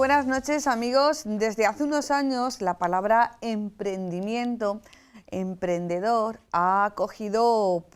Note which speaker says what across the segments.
Speaker 1: buenas noches, amigos. Desde hace unos años la palabra emprendimiento, emprendedor, ha cogido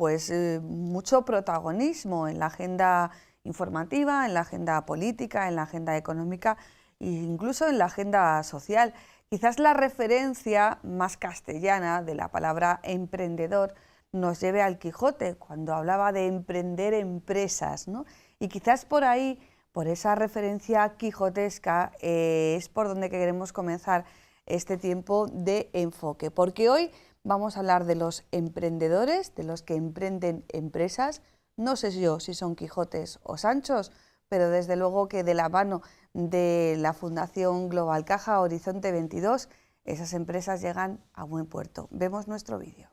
Speaker 1: mucho protagonismo en la agenda informativa, en la agenda política, en la agenda económica e incluso en la agenda social. Quizás la referencia más castellana de la palabra emprendedor nos lleve al Quijote, cuando hablaba de emprender empresas, ¿no? Y quizás por ahí, por esa referencia quijotesca, es por donde queremos comenzar este tiempo de enfoque, porque hoy vamos a hablar de los emprendedores, de los que emprenden empresas. No sé yo si son Quijotes o Sanchos, pero desde luego que de la mano de la Fundación Global Caja Horizonte 22, esas empresas llegan a buen puerto. Vemos nuestro vídeo.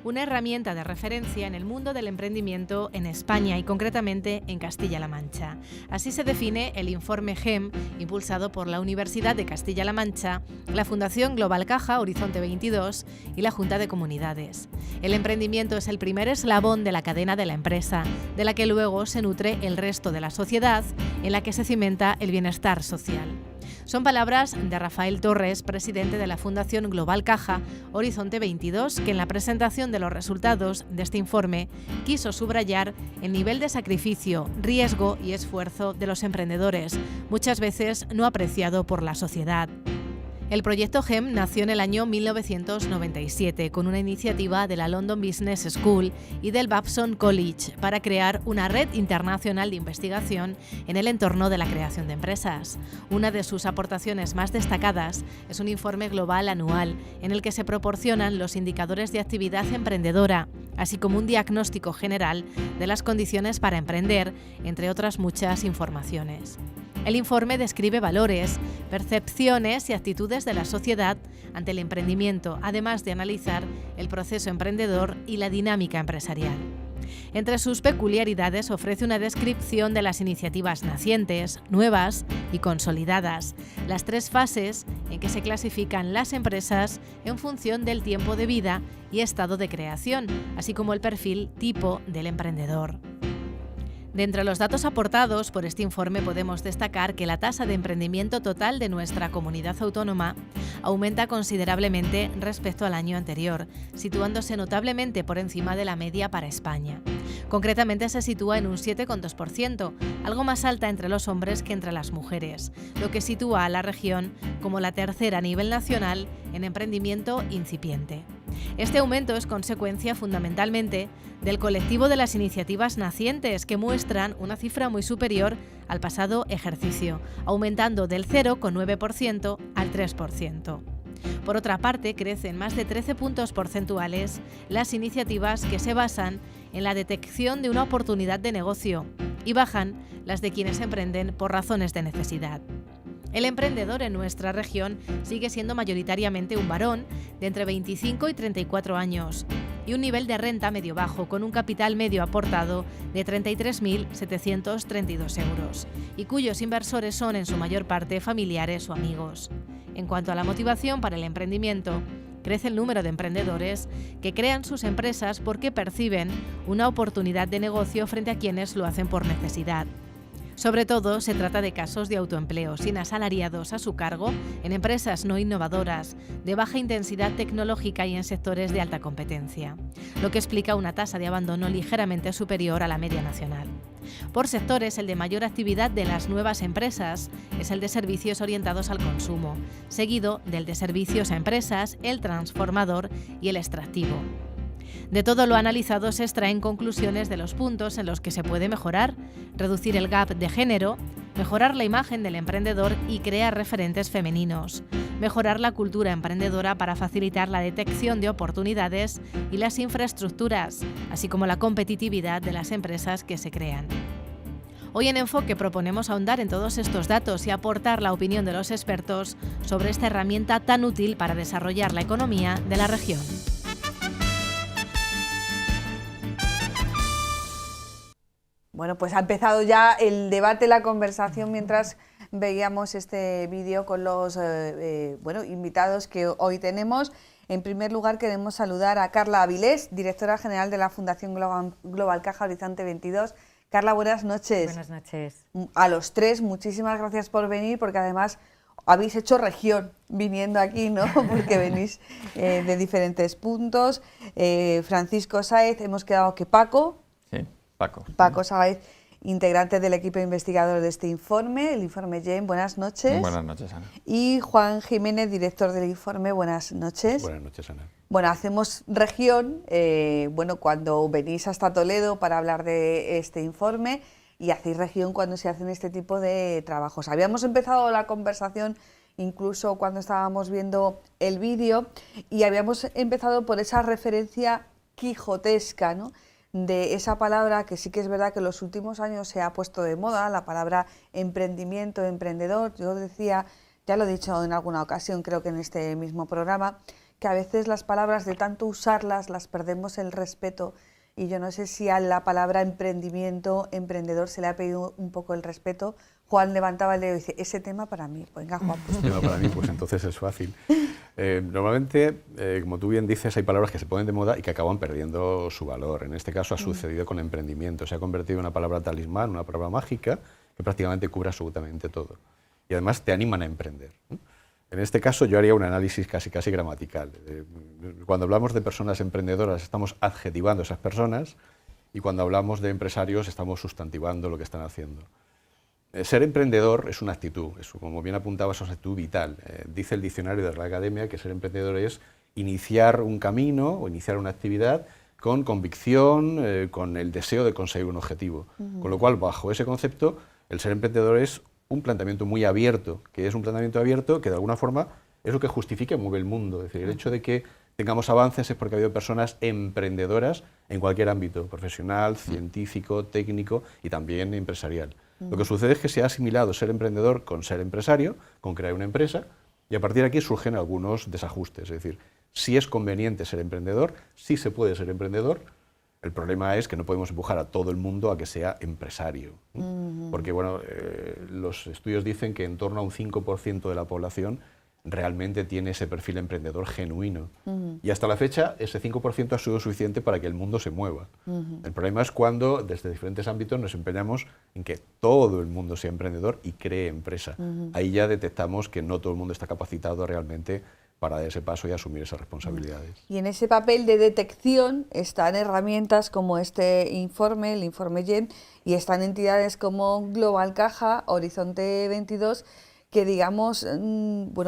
Speaker 2: Una herramienta de referencia en el mundo del emprendimiento en España y concretamente en Castilla-La Mancha. Así se define el informe GEM, impulsado por la Universidad de Castilla-La Mancha, la Fundación Global Caja Horizonte 22 y la Junta de Comunidades. El emprendimiento es el primer eslabón de la cadena de la empresa, de la que luego se nutre el resto de la sociedad, en la que se cimenta el bienestar social. Son palabras de Rafael Torres, presidente de la Fundación Global Caja Horizonte 22, que en la presentación de los resultados de este informe quiso subrayar el nivel de sacrificio, riesgo y esfuerzo de los emprendedores, muchas veces no apreciado por la sociedad. El proyecto GEM nació en el año 1997 con una iniciativa de la London Business School y del Babson College para crear una red internacional de investigación en el entorno de la creación de empresas. Una de sus aportaciones más destacadas es un informe global anual en el que se proporcionan los indicadores de actividad emprendedora, así como un diagnóstico general de las condiciones para emprender, entre otras muchas informaciones. El informe describe valores, percepciones y actitudes de la sociedad ante el emprendimiento, además de analizar el proceso emprendedor y la dinámica empresarial. Entre sus peculiaridades ofrece una descripción de las iniciativas nacientes, nuevas y consolidadas, las tres fases en que se clasifican las empresas en función del tiempo de vida y estado de creación, así como el perfil tipo del emprendedor. De entre los datos aportados por este informe podemos destacar que la tasa de emprendimiento total de nuestra comunidad autónoma aumenta considerablemente respecto al año anterior, situándose notablemente por encima de la media para España. Concretamente se sitúa en un 7,2%, algo más alta entre los hombres que entre las mujeres, lo que sitúa a la región como la tercera a nivel nacional en emprendimiento incipiente. Este aumento es consecuencia fundamentalmente del colectivo de las iniciativas nacientes, que muestran una cifra muy superior al pasado ejercicio, aumentando del 0,9% al 3%. Por otra parte, crecen más de 13 puntos porcentuales las iniciativas que se basan en la detección de una oportunidad de negocio y bajan las de quienes emprenden por razones de necesidad. El emprendedor en nuestra región sigue siendo mayoritariamente un varón de entre 25 y 34 años y un nivel de renta medio-bajo con un capital medio aportado de 33.732 euros y cuyos inversores son en su mayor parte familiares o amigos. En cuanto a la motivación para el emprendimiento, crece el número de emprendedores que crean sus empresas porque perciben una oportunidad de negocio frente a quienes lo hacen por necesidad. Sobre todo, se trata de casos de autoempleo sin asalariados a su cargo en empresas no innovadoras, de baja intensidad tecnológica y en sectores de alta competencia, lo que explica una tasa de abandono ligeramente superior a la media nacional. Por sectores, el de mayor actividad de las nuevas empresas es el de servicios orientados al consumo, seguido del de servicios a empresas, el transformador y el extractivo. De todo lo analizado se extraen conclusiones de los puntos en los que se puede mejorar, reducir el gap de género, mejorar la imagen del emprendedor y crear referentes femeninos, mejorar la cultura emprendedora para facilitar la detección de oportunidades y las infraestructuras, así como la competitividad de las empresas que se crean. Hoy en Enfoque proponemos ahondar en todos estos datos y aportar la opinión de los expertos sobre esta herramienta tan útil para desarrollar la economía de la región.
Speaker 1: Bueno, pues ha empezado ya el debate, la conversación, mientras veíamos este vídeo con los invitados que hoy tenemos. En primer lugar, queremos saludar a Carla Avilés, directora general de la Fundación Global Caja Horizonte 22. Carla, buenas noches.
Speaker 3: Buenas noches.
Speaker 1: A los tres, muchísimas gracias por venir, porque además habéis hecho región viniendo aquí, ¿no? Porque venís de diferentes puntos. Francisco Sáez, hemos quedado que Paco.
Speaker 4: Sí, Paco.
Speaker 1: Paco Sáez, integrante del equipo investigador de este informe, el informe GEM. Buenas noches.
Speaker 4: Buenas noches, Ana.
Speaker 1: Y Juan Jiménez, director del informe. Buenas noches.
Speaker 5: Buenas noches, Ana.
Speaker 1: Bueno, hacemos región, cuando venís hasta Toledo para hablar de este informe, y hacéis región cuando se hacen este tipo de trabajos. Habíamos empezado la conversación incluso cuando estábamos viendo el vídeo, y habíamos empezado por esa referencia quijotesca, ¿no?, de esa palabra que sí que es verdad que en los últimos años se ha puesto de moda, la palabra emprendimiento, emprendedor. Yo decía, ya lo he dicho en alguna ocasión, creo que en este mismo programa, que a veces las palabras, de tanto usarlas, las perdemos el respeto, y yo no sé si a la palabra emprendimiento, emprendedor, se le ha pedido un poco el respeto. Juan levantaba el dedo y dice, ese tema para mí. Venga, Juan. Pues.
Speaker 5: Tema para mí, pues entonces es fácil. Normalmente, como tú bien dices, hay palabras que se ponen de moda y que acaban perdiendo su valor. En este caso ha sucedido con emprendimiento. Se ha convertido en una palabra talismán, una palabra mágica, que prácticamente cubre absolutamente todo. Y además te animan a emprender, ¿no? En este caso yo haría un análisis casi gramatical. Cuando hablamos de personas emprendedoras estamos adjetivando a esas personas, y cuando hablamos de empresarios estamos sustantivando lo que están haciendo. Ser emprendedor es una actitud, como bien apuntaba, es una actitud vital. Dice el diccionario de la Academia que ser emprendedor es iniciar un camino o iniciar una actividad con convicción, con el deseo de conseguir un objetivo. Con lo cual, bajo ese concepto, el ser emprendedor es un planteamiento muy abierto, que es un planteamiento abierto que de alguna forma es lo que justifica y mueve el mundo. Es decir, el hecho de que tengamos avances es porque ha habido personas emprendedoras en cualquier ámbito, profesional, científico, técnico y también empresarial. Lo que sucede es que se ha asimilado ser emprendedor con ser empresario, con crear una empresa, y a partir de aquí surgen algunos desajustes. Es decir, sí es conveniente ser emprendedor, sí se puede ser emprendedor. El problema es que no podemos empujar a todo el mundo a que sea empresario, ¿no? Porque bueno, los estudios dicen que en torno a un 5% de la población realmente tiene ese perfil emprendedor genuino. Y hasta la fecha ese 5% ha sido suficiente para que el mundo se mueva. El problema es cuando desde diferentes ámbitos nos empeñamos en que todo el mundo sea emprendedor y cree empresa. Ahí ya detectamos que no todo el mundo está capacitado realmente para dar ese paso y asumir esas responsabilidades.
Speaker 1: Y en ese papel de detección están herramientas como este informe, el informe GEM, y están entidades como Global Caja, Horizonte 22, que digamos,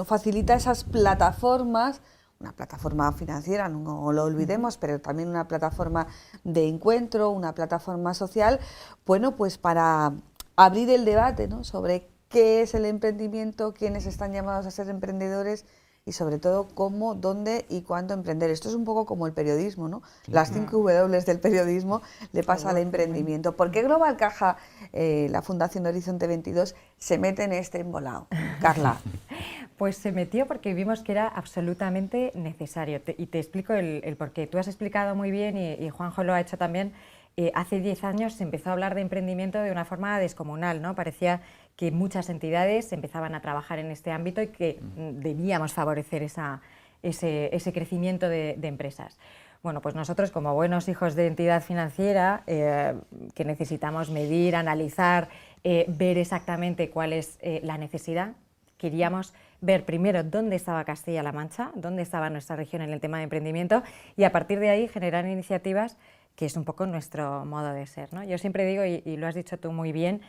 Speaker 1: facilita esas plataformas, una plataforma financiera, no lo olvidemos, pero también una plataforma de encuentro, una plataforma social, pues para abrir el debate, ¿no?, sobre qué es el emprendimiento, quiénes están llamados a ser emprendedores, y sobre todo cómo, dónde y cuándo emprender. Esto es un poco como el periodismo, ¿no? Las 5 W del periodismo le pasa al emprendimiento. ¿Por qué Global Caja, la Fundación Horizonte 22, se mete en este embolado? Carla.
Speaker 3: Pues se metió porque vimos que era absolutamente necesario. Y te explico el porqué. Tú has explicado muy bien, y Juanjo lo ha hecho también. Hace 10 años se empezó a hablar de emprendimiento de una forma descomunal, ¿no? Parecía que muchas entidades empezaban a trabajar en este ámbito y que debíamos favorecer ese crecimiento de empresas. Bueno, pues nosotros, como buenos hijos de entidad financiera, que necesitamos medir, analizar, ver exactamente cuál es la necesidad, queríamos ver primero dónde estaba Castilla-La Mancha, dónde estaba nuestra región en el tema de emprendimiento, y a partir de ahí generar iniciativas, que es un poco nuestro modo de ser, ¿no? Yo siempre digo, y lo has dicho tú muy bien,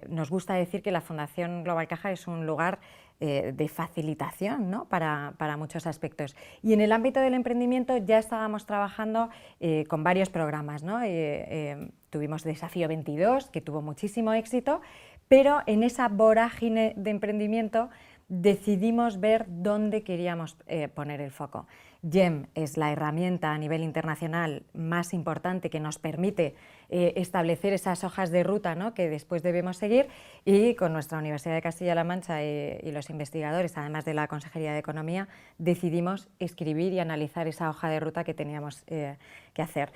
Speaker 3: nos gusta decir que la Fundación Global Caja es un lugar de facilitación, ¿no?, para muchos aspectos. Y en el ámbito del emprendimiento ya estábamos trabajando con varios programas, ¿no? Tuvimos Desafío 22, que tuvo muchísimo éxito, pero en esa vorágine de emprendimiento decidimos ver dónde queríamos poner el foco. GEM es la herramienta a nivel internacional más importante que nos permite establecer esas hojas de ruta, ¿no?, que después debemos seguir, y con nuestra Universidad de Castilla-La Mancha y los investigadores, además de la Consejería de Economía, decidimos escribir y analizar esa hoja de ruta que teníamos que hacer.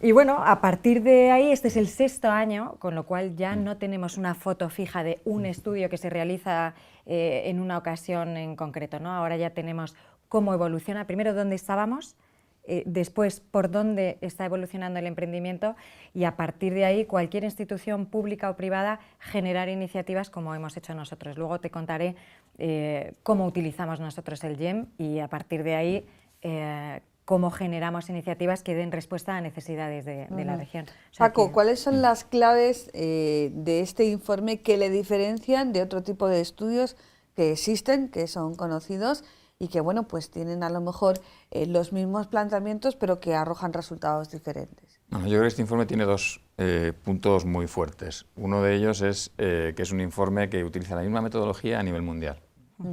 Speaker 3: Y bueno, a partir de ahí, este es el 6º año, con lo cual ya no tenemos una foto fija de un estudio que se realiza en una ocasión en concreto, ¿no? Ahora ya tenemos cómo evoluciona, primero dónde estábamos, después por dónde está evolucionando el emprendimiento y a partir de ahí cualquier institución pública o privada generar iniciativas como hemos hecho nosotros. Luego te contaré cómo utilizamos nosotros el GEM y a partir de ahí cómo generamos iniciativas que den respuesta a necesidades de la región. O sea
Speaker 1: Paco, ¿cuáles son las claves de este informe que le diferencian de otro tipo de estudios que existen, que son conocidos y que, bueno, pues tienen a lo mejor los mismos planteamientos, pero que arrojan resultados diferentes?
Speaker 4: Bueno, yo creo que este informe tiene dos puntos muy fuertes. Uno de ellos es que es un informe que utiliza la misma metodología a nivel mundial.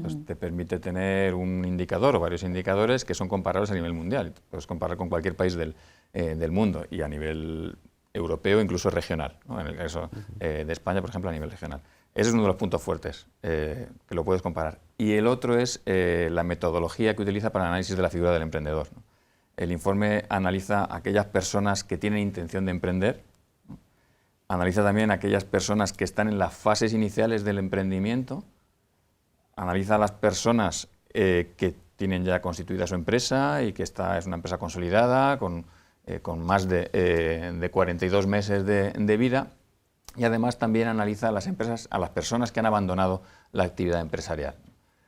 Speaker 4: Pues te permite tener un indicador o varios indicadores que son comparables a nivel mundial. Puedes comparar con cualquier país del mundo y a nivel europeo, incluso regional, ¿no? En el caso de España, por ejemplo, a nivel regional. Ese es uno de los puntos fuertes, que lo puedes comparar. Y el otro es la metodología que utiliza para el análisis de la figura del emprendedor, ¿no? El informe analiza a aquellas personas que tienen intención de emprender, ¿no? Analiza también a aquellas personas que están en las fases iniciales del emprendimiento, analiza a las personas que tienen ya constituida su empresa y que es una empresa consolidada, con más de 42 meses de vida, y además también analiza a las personas que han abandonado la actividad empresarial.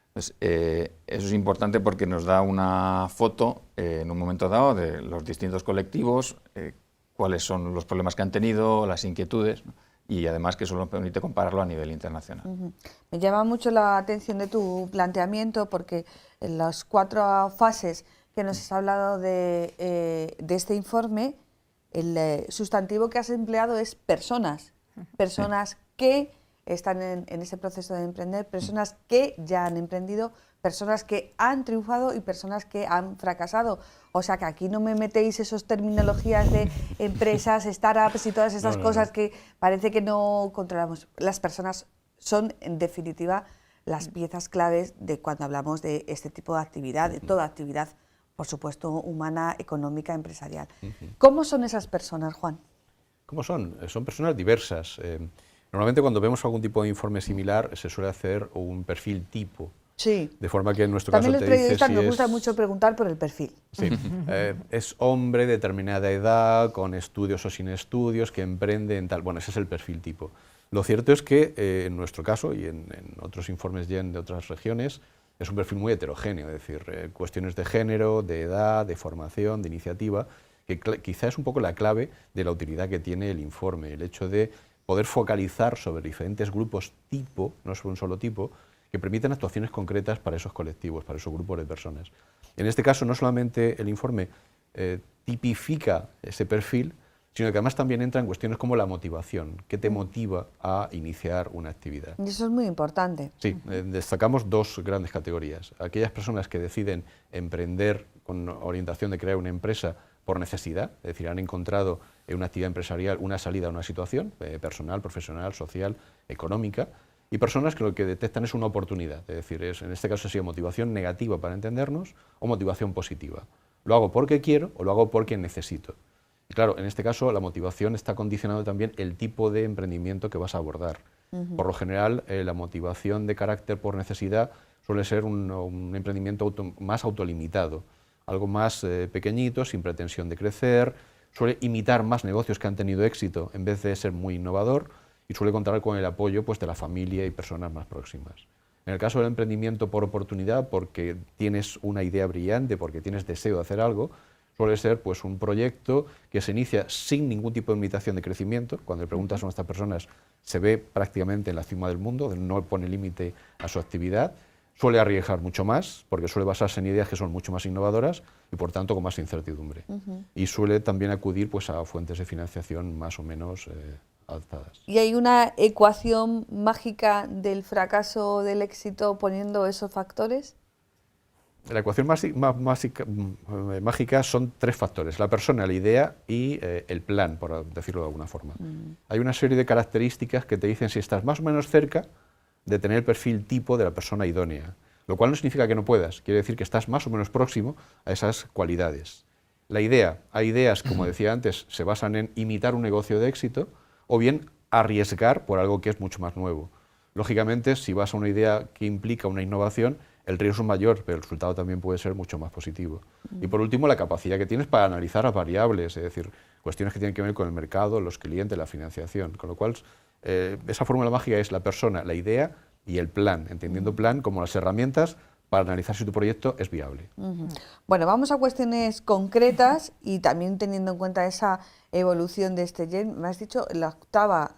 Speaker 4: Entonces, eso es importante porque nos da una foto en un momento dado de los distintos colectivos, cuáles son los problemas que han tenido, las inquietudes, ¿no? Y además que eso nos permite compararlo a nivel internacional.
Speaker 1: Me llama mucho la atención de tu planteamiento porque en las 4 fases que nos has hablado de este informe, el sustantivo que has empleado es personas, personas que están en ese proceso de emprender, personas que ya han emprendido, personas que han triunfado y personas que han fracasado. O sea que aquí no me metéis esas terminologías de empresas, startups y todas esas cosas que parece que no controlamos. Las personas son, en definitiva, las piezas claves de cuando hablamos de este tipo de actividad, de toda actividad, por supuesto, humana, económica, empresarial. ¿Cómo son esas personas, Juan?
Speaker 5: ¿Cómo son? Son personas diversas. Normalmente cuando vemos algún tipo de informe similar se suele hacer un perfil tipo.
Speaker 1: Sí.
Speaker 5: De forma que en nuestro
Speaker 1: También
Speaker 5: caso
Speaker 1: los
Speaker 5: te dice
Speaker 1: periodistas
Speaker 5: si
Speaker 1: nos gusta mucho preguntar por el perfil.
Speaker 5: Sí, es hombre de determinada edad, con estudios o sin estudios, que emprende en tal... Bueno, ese es el perfil tipo. Lo cierto es que en nuestro caso y en otros informes de otras regiones es un perfil muy heterogéneo, es decir, cuestiones de género, de edad, de formación, de iniciativa, que quizá es un poco la clave de la utilidad que tiene el informe, el hecho de poder focalizar sobre diferentes grupos tipo, no sobre un solo tipo, que permiten actuaciones concretas para esos colectivos, para esos grupos de personas. En este caso, no solamente el informe tipifica ese perfil, sino que además también entra en cuestiones como la motivación, qué te motiva a iniciar una actividad.
Speaker 1: Y eso es muy importante.
Speaker 5: Sí, destacamos 2 grandes categorías. Aquellas personas que deciden emprender con orientación de crear una empresa por necesidad, es decir, han encontrado en una actividad empresarial una salida a una situación personal, profesional, social, económica, y personas que lo que detectan es una oportunidad, es decir, en este caso sería motivación negativa para entendernos o motivación positiva. Lo hago porque quiero o lo hago porque necesito. Y claro, en este caso la motivación está condicionando también el tipo de emprendimiento que vas a abordar. Por lo general, la motivación de carácter por necesidad suele ser un emprendimiento más autolimitado, algo más pequeñito, sin pretensión de crecer, suele imitar más negocios que han tenido éxito en vez de ser muy innovador, y suele contar con el apoyo de la familia y personas más próximas. En el caso del emprendimiento por oportunidad, porque tienes una idea brillante, porque tienes deseo de hacer algo, suele ser un proyecto que se inicia sin ningún tipo de limitación de crecimiento. Cuando le preguntas a estas personas, se ve prácticamente en la cima del mundo, no pone límite a su actividad, suele arriesgar mucho más, porque suele basarse en ideas que son mucho más innovadoras y por tanto con más incertidumbre. Y suele también acudir a fuentes de financiación más o menos adaptadas.
Speaker 1: ¿Y hay una ecuación mágica del fracaso o del éxito poniendo esos factores?
Speaker 5: La ecuación mágica son 3 factores: la persona, la idea y el plan, por decirlo de alguna forma. Hay una serie de características que te dicen si estás más o menos cerca de tener el perfil tipo de la persona idónea, lo cual no significa que no puedas, quiere decir que estás más o menos próximo a esas cualidades. La idea, hay ideas, como decía antes, se basan en imitar un negocio de éxito o bien arriesgar por algo que es mucho más nuevo. Lógicamente, si vas a una idea que implica una innovación, el riesgo es mayor, pero el resultado también puede ser mucho más positivo. Y por último, la capacidad que tienes para analizar las variables, es decir, cuestiones que tienen que ver con el mercado, los clientes, la financiación. Con lo cual, esa fórmula mágica es la persona, la idea y el plan, entendiendo plan como las herramientas para analizar si tu proyecto es viable.
Speaker 1: Bueno, vamos a cuestiones concretas y también teniendo en cuenta esa evolución de este GEM. Me has dicho la octava,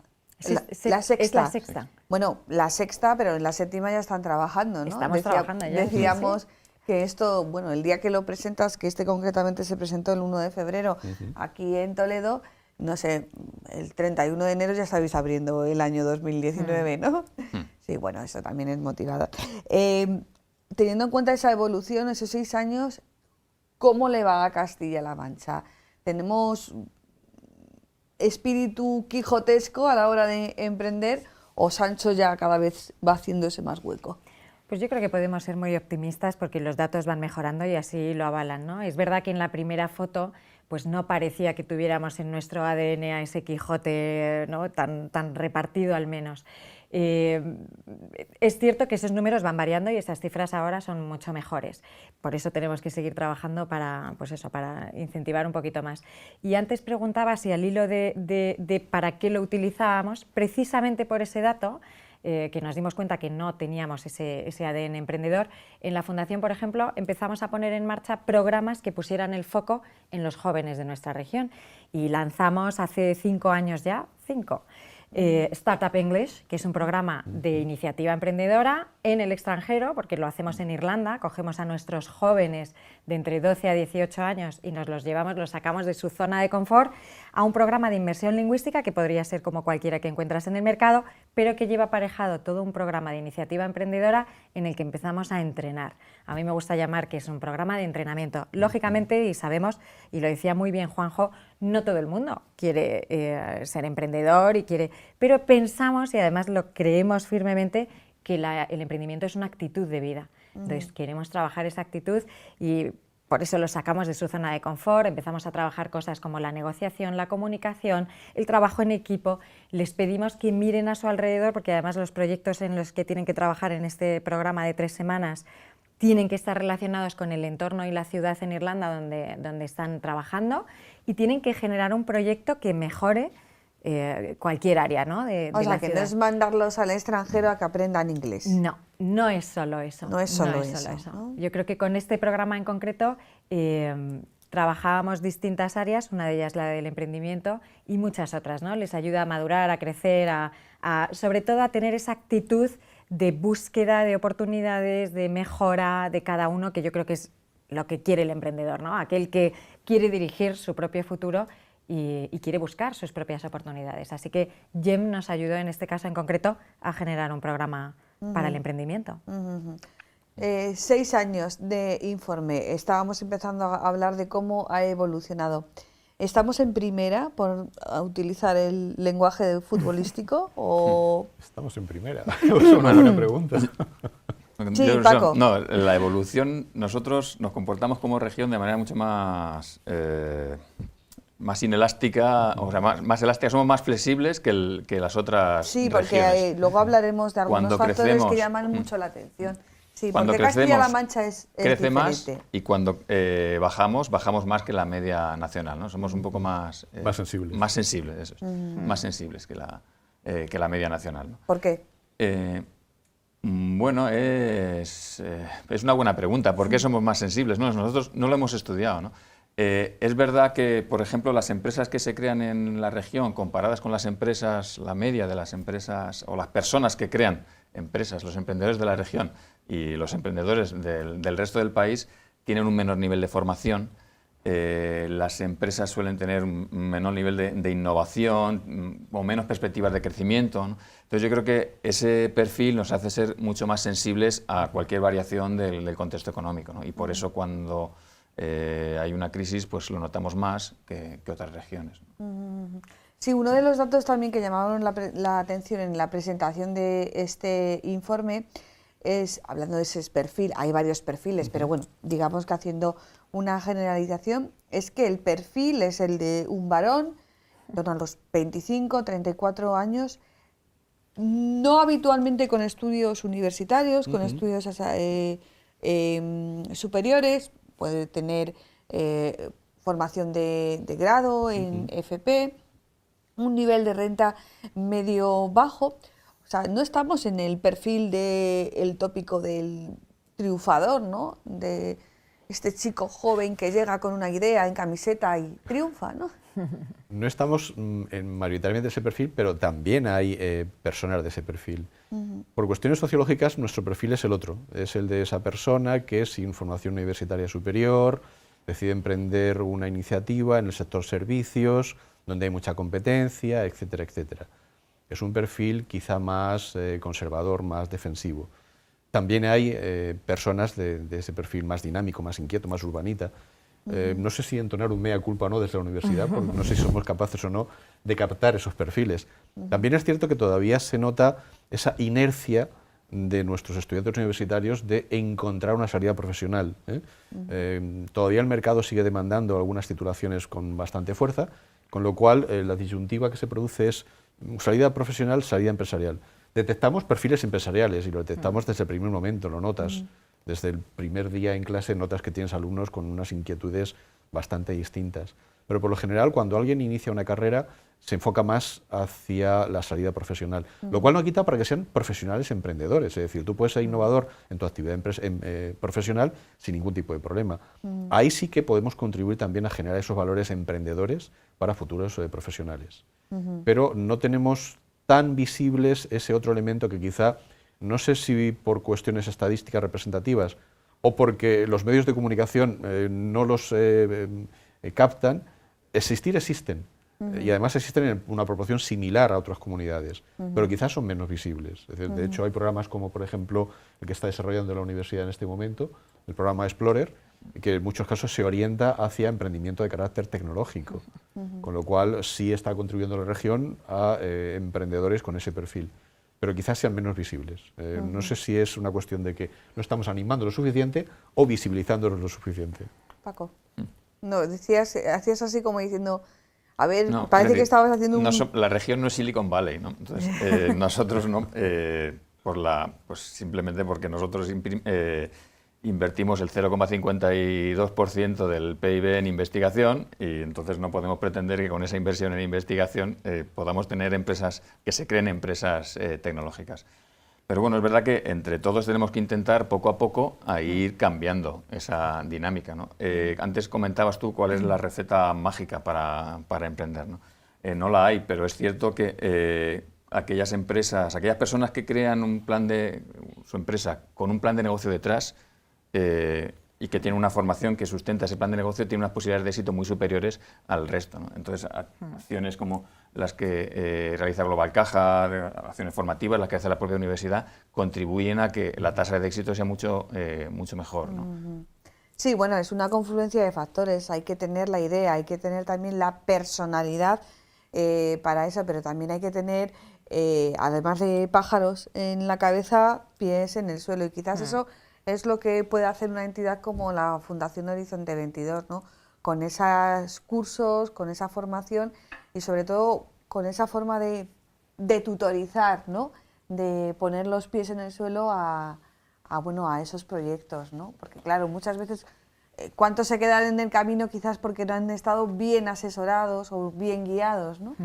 Speaker 1: la sexta.
Speaker 3: Es la sexta.
Speaker 1: Bueno, la sexta, pero en la séptima ya están trabajando, ¿no?
Speaker 3: Estamos trabajando ya.
Speaker 1: Decíamos
Speaker 3: Sí.
Speaker 1: que esto, bueno, el día que lo presentas, que este concretamente se presentó el 1 de febrero aquí en Toledo, no sé, el 31 de enero ya estáis abriendo el año 2019, ¿no? Sí, bueno, eso también es motivador. Teniendo en cuenta esa evolución, esos 6 años, ¿cómo le va a Castilla-La Mancha? ¿Tenemos espíritu quijotesco a la hora de emprender o Sancho ya cada vez va haciéndose más hueco?
Speaker 3: Pues yo creo que podemos ser muy optimistas porque los datos van mejorando y así lo avalan, ¿no? Es verdad que en la primera foto pues no parecía que tuviéramos en nuestro ADN a ese Quijote, ¿no?, tan repartido al menos. Es cierto que esos números van variando y esas cifras ahora son mucho mejores. Por eso tenemos que seguir trabajando para, pues eso, para incentivar un poquito más. Y antes preguntaba si al hilo de para qué lo utilizábamos, precisamente por ese dato, que nos dimos cuenta que no teníamos ese ADN emprendedor. En la Fundación, por ejemplo, empezamos a poner en marcha programas que pusieran el foco en los jóvenes de nuestra región y lanzamos hace 5 años ya, 5, Startup English, que es un programa de iniciativa emprendedora en el extranjero, porque lo hacemos en Irlanda, cogemos a nuestros jóvenes de entre 12 a 18 años y nos los llevamos, los sacamos de su zona de confort a un programa de inmersión lingüística que podría ser como cualquiera que encuentras en el mercado, pero que lleva aparejado todo un programa de iniciativa emprendedora en el que empezamos a entrenar. A mí me gusta llamar que es un programa de entrenamiento. Lógicamente, y sabemos, y lo decía muy bien Juanjo, no todo el mundo quiere ser emprendedor y quiere, pero pensamos y además lo creemos firmemente que el emprendimiento es una actitud de vida. Entonces queremos trabajar esa actitud y por eso lo sacamos de su zona de confort, empezamos a trabajar cosas como la negociación, la comunicación, el trabajo en equipo. Les pedimos que miren a su alrededor porque además los proyectos en los que tienen que trabajar en este programa de 3 semanas tienen que estar relacionados con el entorno y la ciudad en Irlanda donde están trabajando y tienen que generar un proyecto que mejore cualquier área, ¿no?
Speaker 1: O sea, que no es mandarlos al extranjero a que aprendan inglés.
Speaker 3: No, no es solo eso.
Speaker 1: No es solo eso, ¿no?
Speaker 3: Yo creo que con este programa en concreto trabajábamos distintas áreas, una de ellas la del emprendimiento y muchas otras, ¿no? Les ayuda a madurar, a crecer, sobre todo a tener esa actitud de búsqueda de oportunidades, de mejora de cada uno, que yo creo que es lo que quiere el emprendedor, ¿no? Aquel que quiere dirigir su propio futuro y quiere buscar sus propias oportunidades. Así que GEM nos ayudó en este caso en concreto a generar un programa para el emprendimiento.
Speaker 1: 6 años de informe, estábamos empezando a hablar de cómo ha evolucionado. ¿Estamos en primera por utilizar el lenguaje futbolístico o...?
Speaker 5: Estamos en primera, es una buena pregunta.
Speaker 1: Sí, Paco.
Speaker 4: No, la evolución, nosotros nos comportamos como región de manera mucho más inelástica, o sea, más elástica, somos más flexibles que las otras
Speaker 1: Sí, porque
Speaker 4: regiones.
Speaker 1: luego hablaremos de algunos
Speaker 4: Cuando
Speaker 1: factores
Speaker 4: crecemos,
Speaker 1: que llaman mucho la atención. Sí,
Speaker 4: cuando
Speaker 1: porque
Speaker 4: crecemos,
Speaker 1: Castilla-La Mancha es
Speaker 4: crece más
Speaker 1: diferente.
Speaker 4: y cuando bajamos más que la media nacional, ¿no? Somos un poco más...
Speaker 5: Más sensibles.
Speaker 4: Más sensibles, eso es. Más sensibles que la media nacional, ¿no?
Speaker 1: ¿Por qué?
Speaker 4: Bueno, es una buena pregunta. ¿Por qué somos más sensibles? No, nosotros no lo hemos estudiado, ¿no? Es verdad que, por ejemplo, las empresas que se crean en la región, comparadas con las empresas, la media de las empresas o las personas que crean empresas, los emprendedores de la región y los emprendedores del resto del país, tienen un menor nivel de formación. Las empresas suelen tener un menor nivel de innovación o menos perspectivas de crecimiento, ¿no? Entonces yo creo que ese perfil nos hace ser mucho más sensibles a cualquier variación del contexto económico, ¿no? Y por eso cuando hay una crisis pues lo notamos más que otras regiones.
Speaker 1: Sí, uno de los datos también que llamaron la atención en la presentación de este informe es, hablando de ese perfil, hay varios perfiles, pero bueno, digamos que haciendo una generalización, es que el perfil es el de un varón, en torno a los 25, 34 años, no habitualmente con estudios universitarios, con estudios superiores, puede tener formación de grado en FP, un nivel de renta medio-bajo. O sea, no estamos en el perfil del tópico del triunfador, ¿no? De este chico joven que llega con una idea en camiseta y triunfa, ¿no?
Speaker 5: No estamos mayoritariamente en ese perfil, pero también hay personas de ese perfil. Por cuestiones sociológicas, nuestro perfil es el otro, es el de esa persona que sin formación universitaria superior decide emprender una iniciativa en el sector servicios, donde hay mucha competencia, etcétera, etcétera. Es un perfil quizá más conservador, más defensivo. También hay personas de ese perfil más dinámico, más inquieto, más urbanita. No sé si entonar un mea culpa o no desde la universidad, porque no sé si somos capaces o no de captar esos perfiles. También es cierto que todavía se nota esa inercia de nuestros estudiantes universitarios de encontrar una salida profesional. Todavía el mercado sigue demandando algunas titulaciones con bastante fuerza, con lo cual la disyuntiva que se produce es salida profesional, salida empresarial. Detectamos perfiles empresariales y lo detectamos desde el primer momento, lo notas. Desde el primer día en clase notas que tienes alumnos con unas inquietudes bastante distintas. Pero por lo general, cuando alguien inicia una carrera, se enfoca más hacia la salida profesional, lo cual no quita para que sean profesionales emprendedores. Es decir, tú puedes ser innovador en tu actividad profesional sin ningún tipo de problema. Ahí sí que podemos contribuir también a generar esos valores emprendedores para futuros profesionales. Pero no tenemos tan visibles ese otro elemento que quizá, no sé si por cuestiones estadísticas representativas o porque los medios de comunicación no los captan, existir existen. Y además existen en una proporción similar a otras comunidades, pero quizás son menos visibles. Es decir, de hecho, hay programas como, por ejemplo, el que está desarrollando la universidad en este momento, el programa Explorer, que en muchos casos se orienta hacia emprendimiento de carácter tecnológico, con lo cual sí está contribuyendo la región a emprendedores con ese perfil, pero quizás sean menos visibles. No sé si es una cuestión de que no estamos animando lo suficiente o visibilizándolos lo suficiente.
Speaker 1: Paco, no, hacías así como diciendo, a ver,
Speaker 4: No,
Speaker 1: parece
Speaker 4: decir,
Speaker 1: que estabas haciendo un...
Speaker 4: la región no es Silicon Valley, ¿no? Entonces, nosotros no, pues simplemente porque nosotros invertimos el 0,52% del PIB en investigación y entonces no podemos pretender que con esa inversión en investigación podamos tener empresas, que se creen empresas tecnológicas. Pero bueno, es verdad que entre todos tenemos que intentar poco a poco a ir cambiando esa dinámica, ¿no? Antes comentabas tú cuál es la receta mágica para emprender, ¿no? No la hay, pero es cierto que aquellas empresas, aquellas personas que crean su empresa con un plan de negocio detrás, y que tiene una formación que sustenta ese plan de negocio, tiene unas posibilidades de éxito muy superiores al resto, ¿no? Entonces, acciones como las que realiza Global Caja, acciones formativas, las que hace la propia universidad, contribuyen a que la tasa de éxito sea mucho mejor, ¿no?
Speaker 1: Sí, bueno, es una confluencia de factores. Hay que tener la idea, hay que tener también la personalidad para eso, pero también hay que tener, además de pájaros en la cabeza, pies en el suelo. Y quizás eso es lo que puede hacer una entidad como la Fundación Horizonte 22, ¿no? Con esos cursos, con esa formación y sobre todo con esa forma de tutorizar, ¿no? De poner los pies en el suelo a esos proyectos, ¿no? Porque claro, muchas veces, ¿cuántos se quedan en el camino quizás porque no han estado bien asesorados o bien guiados, ¿no?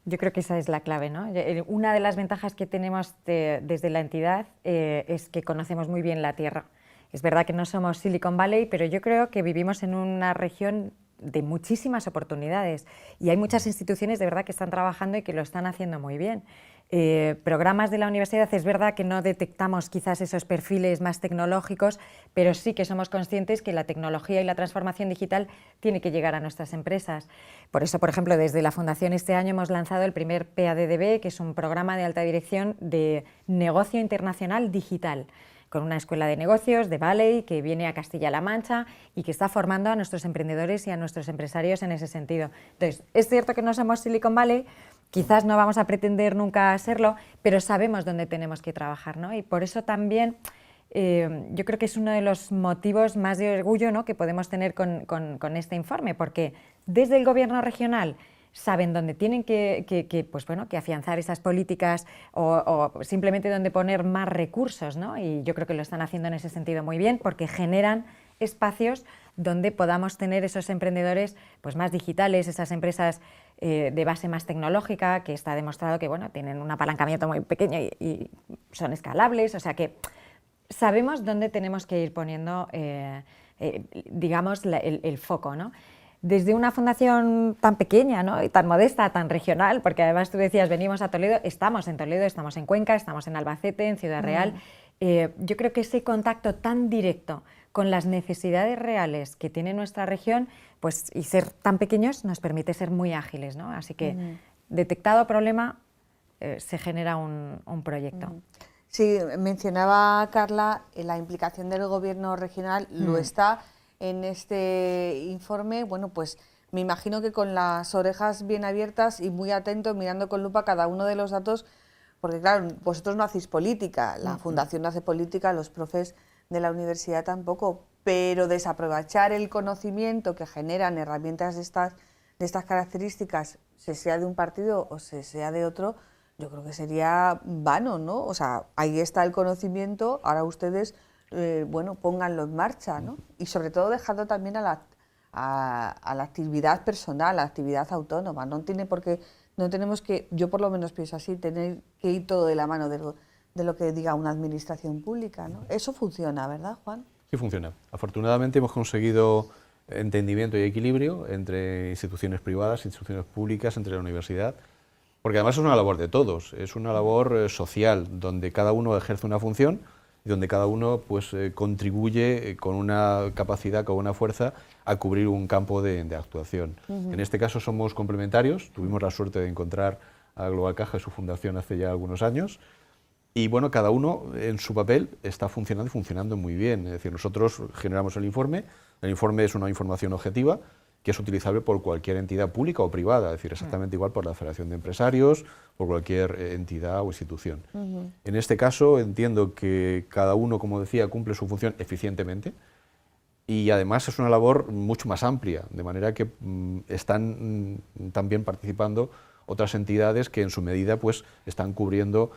Speaker 3: Yo creo que esa es la clave, ¿no? Una de las ventajas que tenemos desde la entidad es que conocemos muy bien la tierra. Es verdad que no somos Silicon Valley, pero yo creo que vivimos en una región de muchísimas oportunidades y hay muchas instituciones de verdad que están trabajando y que lo están haciendo muy bien. Programas de la universidad, es verdad que no detectamos quizás esos perfiles más tecnológicos, pero sí que somos conscientes que la tecnología y la transformación digital tiene que llegar a nuestras empresas. Por eso, por ejemplo, desde la Fundación este año hemos lanzado el primer PADDB, que es un programa de alta dirección de negocio internacional digital, con una escuela de negocios de Valley que viene a Castilla-La Mancha y que está formando a nuestros emprendedores y a nuestros empresarios en ese sentido. Entonces, es cierto que no somos Silicon Valley, quizás no vamos a pretender nunca serlo, pero sabemos dónde tenemos que trabajar, ¿no? Y por eso también yo creo que es uno de los motivos más de orgullo, ¿no?, que podemos tener con este informe, porque desde el Gobierno regional saben dónde tienen pues bueno, que afianzar esas políticas o simplemente dónde poner más recursos, ¿no? Y yo creo que lo están haciendo en ese sentido muy bien, porque generan espacios donde podamos tener esos emprendedores pues más digitales, esas empresas de base más tecnológica, que está demostrado que bueno, tienen un apalancamiento muy pequeño y son escalables, o sea que sabemos dónde tenemos que ir poniendo digamos el foco, ¿no? Desde una fundación tan pequeña, ¿no? Y tan modesta, tan regional, porque además tú decías, venimos a Toledo, estamos en Cuenca, estamos en Albacete, en Ciudad Real. Yo creo que ese contacto tan directo con las necesidades reales que tiene nuestra región, pues, y ser tan pequeños nos permite ser muy ágiles, ¿no? Así que, detectado problema, se genera un proyecto.
Speaker 1: Sí, mencionaba Carla la implicación del gobierno regional, lo está en este informe. Bueno, pues me imagino que con las orejas bien abiertas y muy atentos, mirando con lupa cada uno de los datos, porque claro, vosotros no hacéis política, la fundación no hace política, los profes de la universidad tampoco, pero desaprovechar el conocimiento que generan herramientas de estas características, se sea de un partido o se sea de otro, yo creo que sería vano, ¿no? O sea, ahí está el conocimiento, ahora ustedes, bueno, pónganlo en marcha, ¿no? Y sobre todo dejando también a la actividad personal, a la actividad autónoma. No tiene por qué, no tenemos que, yo por lo menos pienso así, tener que ir todo de la mano de lo que diga una administración pública, ¿no? Eso funciona, ¿verdad, Juan?
Speaker 5: Sí, funciona. Afortunadamente hemos conseguido entendimiento y equilibrio entre instituciones privadas, instituciones públicas, entre la universidad, porque además es una labor de todos, es una labor social, donde cada uno ejerce una función y donde cada uno pues, contribuye con una capacidad, con una fuerza, a cubrir un campo de actuación. En este caso somos complementarios, tuvimos la suerte de encontrar a Global Caja y su fundación hace ya algunos años, y bueno, cada uno en su papel está funcionando y funcionando muy bien. Es decir, nosotros generamos el informe es una información objetiva que es utilizable por cualquier entidad pública o privada, es decir, exactamente igual por la Federación de Empresarios, por cualquier entidad o institución. En este caso entiendo que cada uno, como decía, cumple su función eficientemente y además es una labor mucho más amplia, de manera que están también participando otras entidades que en su medida pues, están cubriendo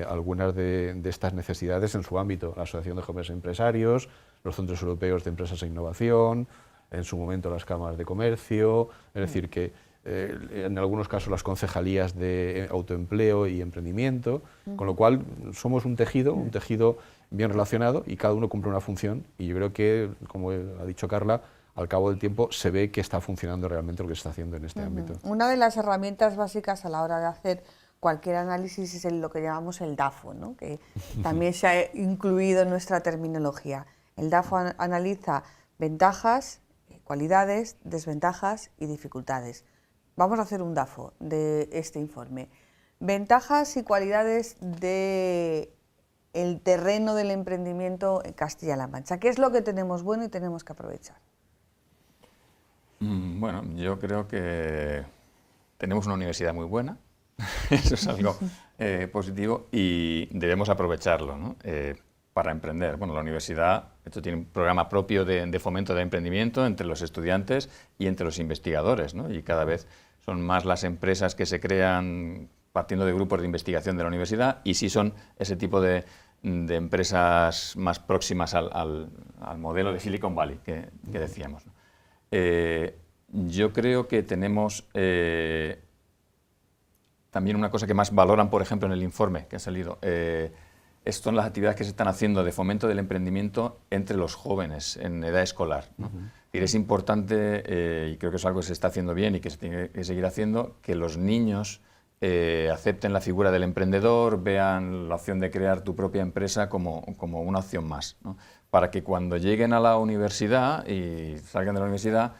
Speaker 5: algunas de estas necesidades en su ámbito, la Asociación de Jóvenes Empresarios, los Centros Europeos de Empresas e Innovación, en su momento las cámaras de comercio, es decir, que en algunos casos las concejalías de autoempleo y emprendimiento, con lo cual somos un tejido bien relacionado y cada uno cumple una función y yo creo que, como ha dicho Carla, al cabo del tiempo se ve que está funcionando realmente lo que se está haciendo en este ámbito.
Speaker 1: Una de las herramientas básicas a la hora de hacer cualquier análisis es lo que llamamos el DAFO, ¿no? Que también se ha incluido en nuestra terminología. El DAFO analiza ventajas, cualidades, desventajas y dificultades. Vamos a hacer un DAFO de este informe. Ventajas y cualidades del terreno del emprendimiento en Castilla-La Mancha. ¿Qué es lo que tenemos bueno y tenemos que aprovechar?
Speaker 4: Bueno, yo creo que tenemos una universidad muy buena, eso es algo positivo y debemos aprovecharlo, ¿no? Para emprender. Bueno, la universidad, esto tiene un programa propio de fomento de emprendimiento entre los estudiantes y entre los investigadores, ¿no? Y cada vez son más las empresas que se crean partiendo de grupos de investigación de la universidad y sí son ese tipo de empresas más próximas al modelo de Silicon Valley que decíamos, ¿no? Yo creo que tenemos también una cosa que más valoran, por ejemplo, en el informe que ha salido, son las actividades que se están haciendo de fomento del emprendimiento entre los jóvenes en edad escolar, ¿no? Es importante, y creo que es algo que se está haciendo bien y que se tiene que seguir haciendo, que los niños acepten la figura del emprendedor, vean la opción de crear tu propia empresa como una opción más, ¿no? Para que cuando lleguen a la universidad y salgan de la universidad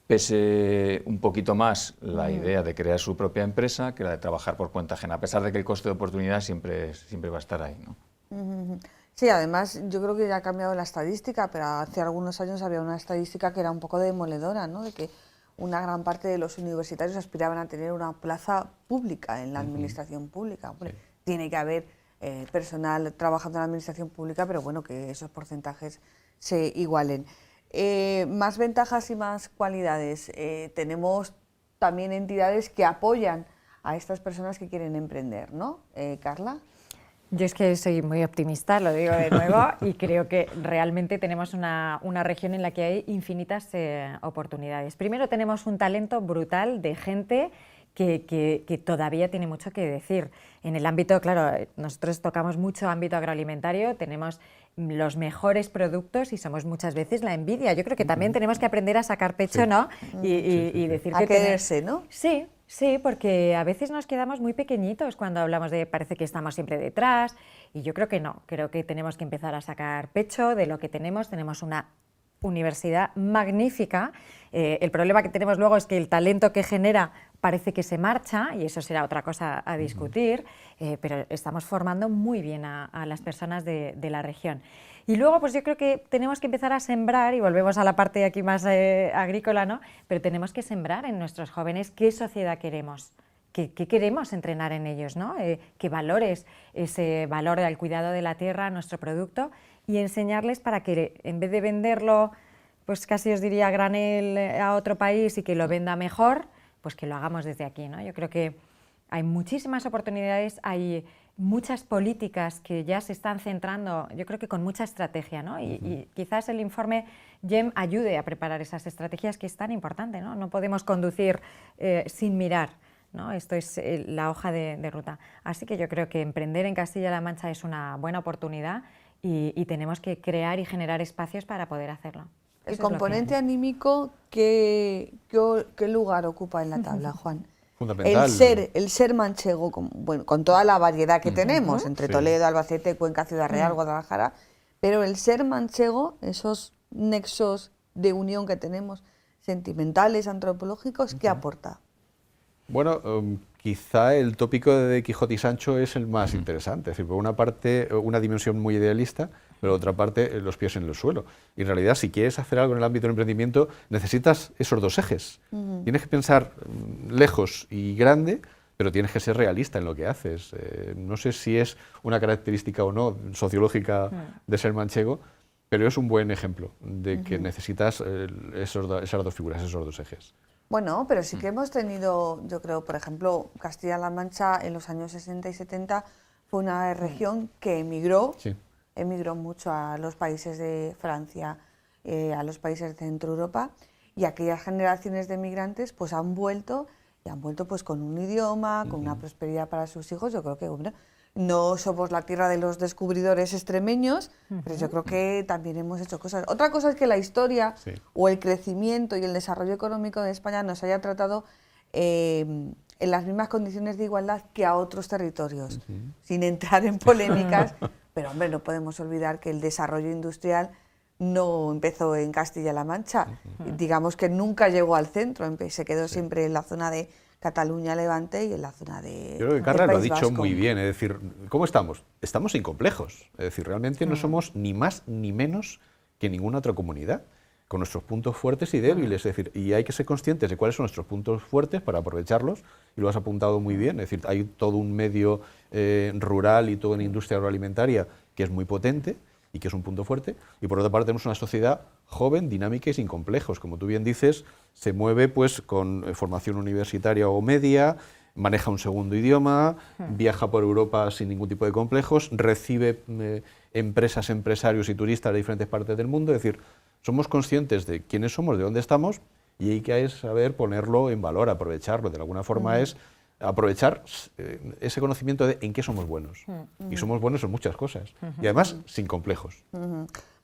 Speaker 4: pese un poquito más la idea de crear su propia empresa que la de trabajar por cuenta ajena, a pesar de que el coste de oportunidad siempre va a estar ahí, ¿no?
Speaker 1: Sí, además yo creo que ya ha cambiado la estadística, pero hace algunos años había una estadística que era un poco demoledora, ¿no? De que una gran parte de los universitarios aspiraban a tener una plaza pública en la administración pública. Hombre, tiene que haber personal trabajando en la administración pública, pero bueno, que esos porcentajes se igualen. Más ventajas y más cualidades. Tenemos también entidades que apoyan a estas personas que quieren emprender, ¿no? Carla.
Speaker 3: Yo es que soy muy optimista, lo digo de nuevo, y creo que realmente tenemos una región en la que hay infinitas oportunidades. Primero, tenemos un talento brutal de gente que todavía tiene mucho que decir. En el ámbito, claro, nosotros tocamos mucho ámbito agroalimentario, tenemos los mejores productos y somos muchas veces la envidia. Yo creo que también tenemos que aprender a sacar pecho, ¿no? Y decir
Speaker 1: a
Speaker 3: que
Speaker 1: quererse, ¿no?
Speaker 3: Sí, sí, porque a veces nos quedamos muy pequeñitos cuando hablamos de parece que estamos siempre detrás, y yo creo que no, creo que tenemos que empezar a sacar pecho de lo que tenemos. Tenemos una universidad magnífica. El problema que tenemos luego es que el talento que genera parece que se marcha, y eso será otra cosa a discutir, pero estamos formando muy bien a las personas de la región. Y luego, pues yo creo que tenemos que empezar a sembrar, y volvemos a la parte aquí más agrícola, ¿no? Pero tenemos que sembrar en nuestros jóvenes qué sociedad queremos, qué queremos entrenar en ellos, ¿no? Qué valores, ese valor al cuidado de la tierra, nuestro producto, y enseñarles para que en vez de venderlo, pues casi os diría a granel a otro país y que lo venda mejor, pues que lo hagamos desde aquí, ¿no? Yo creo que hay muchísimas oportunidades, hay muchas políticas que ya se están centrando, yo creo que con mucha estrategia, ¿no? Y quizás el informe GEM ayude a preparar esas estrategias, que es tan importante, ¿no? No podemos conducir sin mirar, ¿no? Esto es la hoja de ruta. Así que yo creo que emprender en Castilla-La Mancha es una buena oportunidad, y tenemos que crear y generar espacios para poder hacerlo.
Speaker 1: El
Speaker 3: Eso es lo
Speaker 1: componente
Speaker 3: que...
Speaker 1: anímico, ¿qué lugar ocupa en la tabla, Juan?
Speaker 5: Fundamental.
Speaker 1: El ser manchego, con toda la variedad que tenemos, entre
Speaker 5: Sí.
Speaker 1: Toledo, Albacete, Cuenca, Ciudad Real, Guadalajara, pero el ser manchego, esos nexos de unión que tenemos, sentimentales, antropológicos, ¿qué aporta?
Speaker 5: Bueno, quizá el tópico de Quijote y Sancho es el más interesante. Es decir, por una parte, una dimensión muy idealista, pero por otra parte, los pies en el suelo. Y en realidad, si quieres hacer algo en el ámbito del emprendimiento, necesitas esos dos ejes. Tienes que pensar lejos y grande, pero tienes que ser realista en lo que haces. No sé si es una característica o no sociológica de ser manchego, pero es un buen ejemplo de que necesitas esas dos figuras, esos dos ejes.
Speaker 1: Bueno, pero sí que hemos tenido, yo creo, por ejemplo, Castilla-La Mancha en los años 60 y 70 fue una región que emigró,
Speaker 5: Sí.
Speaker 1: emigró mucho a los países de Francia, a los países de Centro Europa, y aquellas generaciones de migrantes pues han vuelto, y han vuelto pues con un idioma, con una prosperidad para sus hijos. Yo creo que, bueno, no somos la tierra de los descubridores extremeños, pero yo creo que también hemos hecho cosas. Otra cosa es que la historia
Speaker 5: Sí.
Speaker 1: o el crecimiento y el desarrollo económico de España nos haya tratado en las mismas condiciones de igualdad que a otros territorios, sin entrar en polémicas, pero hombre, no podemos olvidar que el desarrollo industrial no empezó en Castilla-La Mancha, digamos que nunca llegó al centro, se quedó siempre en la zona de Cataluña, Levante, y en la zona de
Speaker 5: Yo creo que
Speaker 1: del
Speaker 5: Carla lo ha
Speaker 1: País
Speaker 5: dicho
Speaker 1: Vasco.
Speaker 5: muy bien, es decir, ¿cómo estamos? Estamos sin complejos, es decir, realmente no somos ni más ni menos que ninguna otra comunidad, con nuestros puntos fuertes y débiles, es decir, y hay que ser conscientes de cuáles son nuestros puntos fuertes para aprovecharlos, y lo has apuntado muy bien, es decir, hay todo un medio rural y toda una industria agroalimentaria que es muy potente y que es un punto fuerte, y por otra parte tenemos una sociedad joven, dinámica y sin complejos. Como tú bien dices, se mueve pues con formación universitaria o media, maneja un segundo idioma, viaja por Europa sin ningún tipo de complejos, recibe empresas, empresarios y turistas de diferentes partes del mundo. Es decir, somos conscientes de quiénes somos, de dónde estamos, y hay que saber ponerlo en valor, aprovecharlo. De alguna forma es aprovechar ese conocimiento de en qué somos buenos. Y somos buenos en muchas cosas. Y además, sin complejos.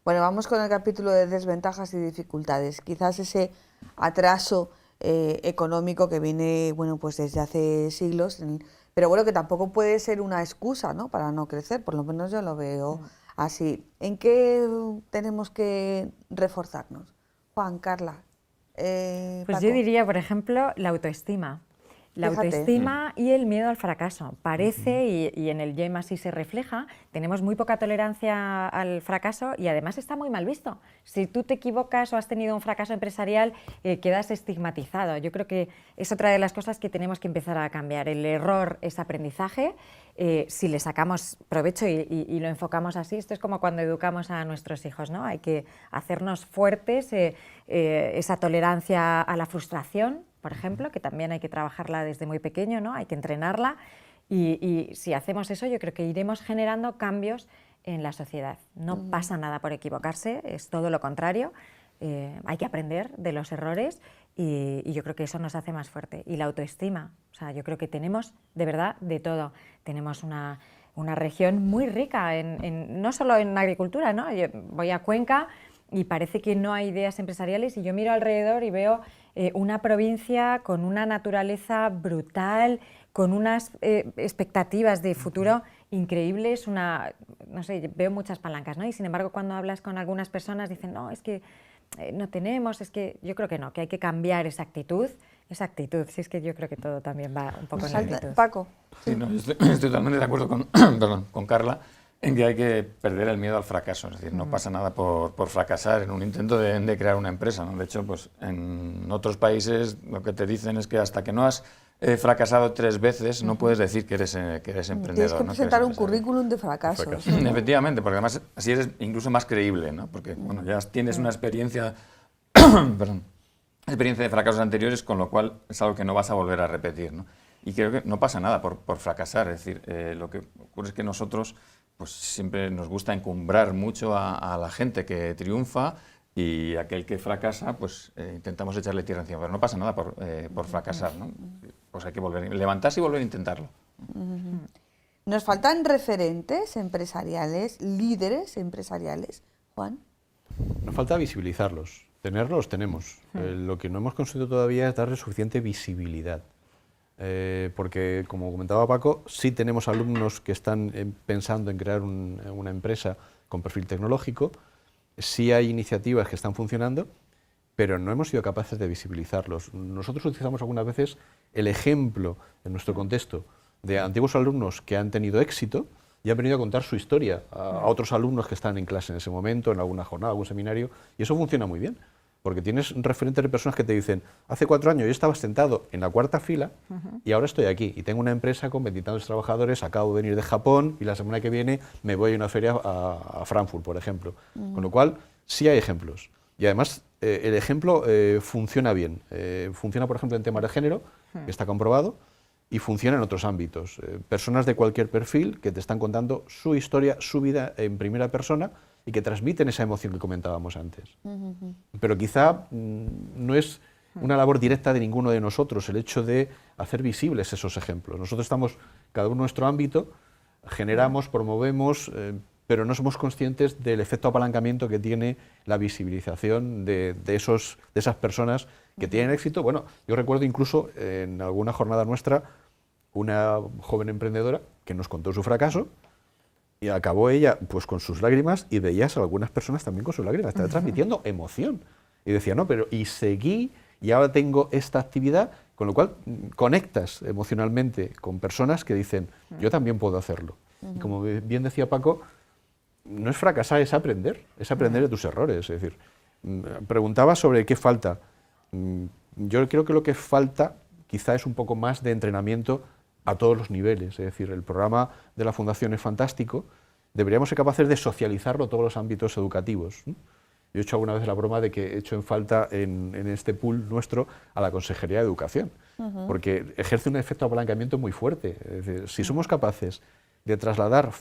Speaker 1: Bueno, vamos con el capítulo de desventajas y dificultades. Quizás ese atraso económico que viene, bueno, pues desde hace siglos, pero bueno, que tampoco puede ser una excusa, ¿no?, para no crecer, por lo menos yo lo veo así. ¿En qué tenemos que reforzarnos? Juan, Carla.
Speaker 3: Pues
Speaker 1: Paco.
Speaker 3: yo diría, por ejemplo, la autoestima. La
Speaker 1: Fíjate.
Speaker 3: autoestima y el miedo al fracaso. Parece, y en el GEM así se refleja, tenemos muy poca tolerancia al fracaso, y además está muy mal visto. Si tú te equivocas o has tenido un fracaso empresarial, quedas estigmatizado. Yo creo que es otra de las cosas que tenemos que empezar a cambiar. El error es aprendizaje. Si le sacamos provecho y lo enfocamos así, esto es como cuando educamos a nuestros hijos, ¿no? Hay que hacernos fuertes, esa tolerancia a la frustración, por ejemplo, que también hay que trabajarla desde muy pequeño, ¿no? Hay que entrenarla y si hacemos eso yo creo que iremos generando cambios en la sociedad. No pasa nada por equivocarse, es todo lo contrario. Hay que aprender de los errores y yo creo que eso nos hace más fuerte. Y la autoestima, o sea, yo creo que tenemos de verdad de todo. Tenemos una región muy rica, no solo en agricultura, ¿no? Yo voy a Cuenca y parece que no hay ideas empresariales y yo miro alrededor y veo una provincia con una naturaleza brutal, con unas expectativas de futuro increíbles, no sé, veo muchas palancas, ¿no? Y sin embargo, cuando hablas con algunas personas dicen, no, es que no tenemos, es que yo creo que no, que hay que cambiar esa actitud, si es que yo creo que todo también va un poco en la actitud.
Speaker 1: Paco.
Speaker 4: Sí, no, estoy totalmente de acuerdo con Carla en que hay que perder el miedo al fracaso, es decir, no pasa nada por fracasar en un intento de crear una empresa, ¿no? De hecho, pues en otros países lo que te dicen es que hasta que no has fracasado 3 veces no puedes decir que eres emprendedor.
Speaker 1: Tienes que
Speaker 4: ¿no?
Speaker 1: presentar un currículum de fracasos.
Speaker 4: Efectivamente, porque además así eres incluso más creíble, ¿no? Porque bueno, ya tienes una experiencia, perdón, experiencia de fracasos anteriores, con lo cual es algo que no vas a volver a repetir, ¿no? Y creo que no pasa nada por fracasar, es decir, lo que ocurre es que nosotros pues siempre nos gusta encumbrar mucho a la gente que triunfa y aquel que fracasa, pues intentamos echarle tierra encima, pero no pasa nada por fracasar, ¿no? Pues hay que levantarse y volver a intentarlo.
Speaker 1: Nos faltan referentes empresariales, líderes empresariales, Juan.
Speaker 5: Nos falta visibilizarlos. Tenerlos los tenemos. Lo que no hemos conseguido todavía es darle suficiente visibilidad. Porque, como comentaba Paco, sí tenemos alumnos que están pensando en crear una empresa con perfil tecnológico, sí hay iniciativas que están funcionando, pero no hemos sido capaces de visibilizarlos. Nosotros utilizamos algunas veces el ejemplo, en nuestro contexto, de antiguos alumnos que han tenido éxito y han venido a contar su historia a otros alumnos que están en clase en ese momento, en alguna jornada, algún seminario, y eso funciona muy bien. Porque tienes referentes de personas que te dicen, hace 4 años yo estaba sentado en la 4ª fila y ahora estoy aquí y tengo una empresa con 20 y tantos trabajadores, acabo de venir de Japón y la semana que viene me voy a una feria a Frankfurt, por ejemplo. Con lo cual, sí hay ejemplos. Y además, el ejemplo funciona bien. Funciona, por ejemplo, en temas de género, que está comprobado, y funciona en otros ámbitos. Personas de cualquier perfil que te están contando su historia, su vida en primera persona, y que transmiten esa emoción que comentábamos antes. Pero quizá no es una labor directa de ninguno de nosotros el hecho de hacer visibles esos ejemplos. Nosotros estamos, cada uno en nuestro ámbito, generamos, promovemos, pero no somos conscientes del efecto apalancamiento que tiene la visibilización de esas personas que tienen éxito. Bueno, yo recuerdo incluso en alguna jornada nuestra una joven emprendedora que nos contó su fracaso. Y acabó ella pues con sus lágrimas y veías a algunas personas también con sus lágrimas, estaba transmitiendo emoción. Y decía, no, pero y seguí y ahora tengo esta actividad, con lo cual conectas emocionalmente con personas que dicen, yo también puedo hacerlo. Y como bien decía Paco, no es fracasar, es aprender de tus errores. Es decir, preguntaba sobre qué falta. Yo creo que lo que falta quizá es un poco más de entrenamiento a todos los niveles, es decir, el programa de la Fundación es fantástico, deberíamos ser capaces de socializarlo a todos los ámbitos educativos. Yo he hecho alguna vez la broma de que he hecho en falta en este pool nuestro a la Consejería de Educación, porque ejerce un efecto de apalancamiento muy fuerte. Es decir, si somos capaces de trasladar